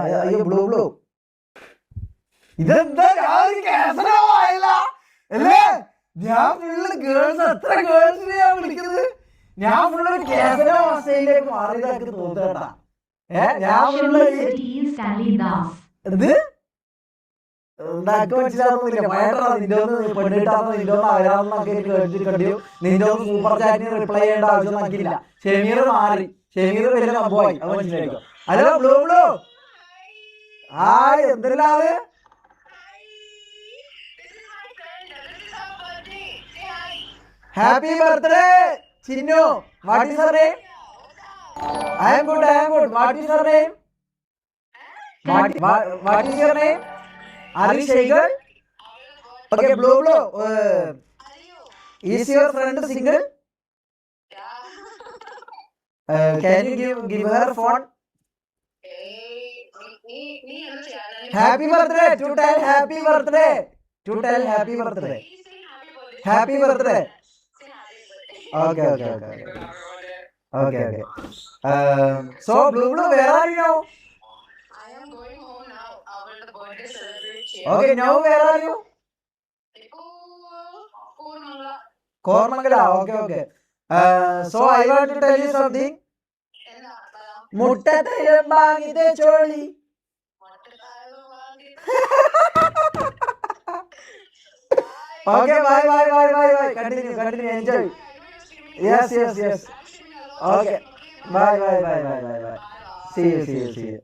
അയ്യോ blue blue ഇതെന്താ അല്ലേ? ഞാൻ ഫുള്ള് ഗേൾസ്, എത്ര ഗേൾസിനെ ഞാൻ വിളിക്കുന്നത്. ഞാൻ ഫുള്ള് ഒരു കേസര അവസ്ഥയിലേക്ക് മാറിയതാക്കി തോന്നട്ടാ. ഞാൻ ഫുള്ള് ഇത് ഉണ്ടാക്കി മനസ്സിലാവുന്നില്ല. മഴട്ടാ നിന്റെ ഒന്ന് പെണ്ണിട്ടാന്ന്, നിന്റെ ഒന്ന് അവരാന്നൊക്കെ എനിക്ക് കേട്ടിരിക്കണ്ടിയോ. നിന്റെ ഒന്ന് സൂപ്പർ ചാറ്റിന് റിപ്ലൈ ചെയ്യേണ്ട ആവശ്യം നോക്കിയില്ല. ഷെമീർ മാറി, ഷെമീർ വലിയ സംഭവമായി, അത് മനസ്സിലായിക്കോ. ഹലോ ബ്ലൂ ബ്ലൂ, ഹായ്, എന്തെല്ലാത്? Happy birthday Chinnu. What is your name? I am good. What is your name? What is your name? Are you Shaigal? Okay, Blue. Is your friend single? Can you give her phone? Happy birthday. To tell happy birthday. Happy birthday. Okay. So Blue, where are you now? I am going home now. Our birthday celebration. Okay, now where are you? Kormangala. Okay. So I want to tell you something. മുട്ടത്തൈലം വാങ്ങിത്തെ ചോളി. Okay, bye. Continue. Enjoy. Yes. Okay. Bye. See you.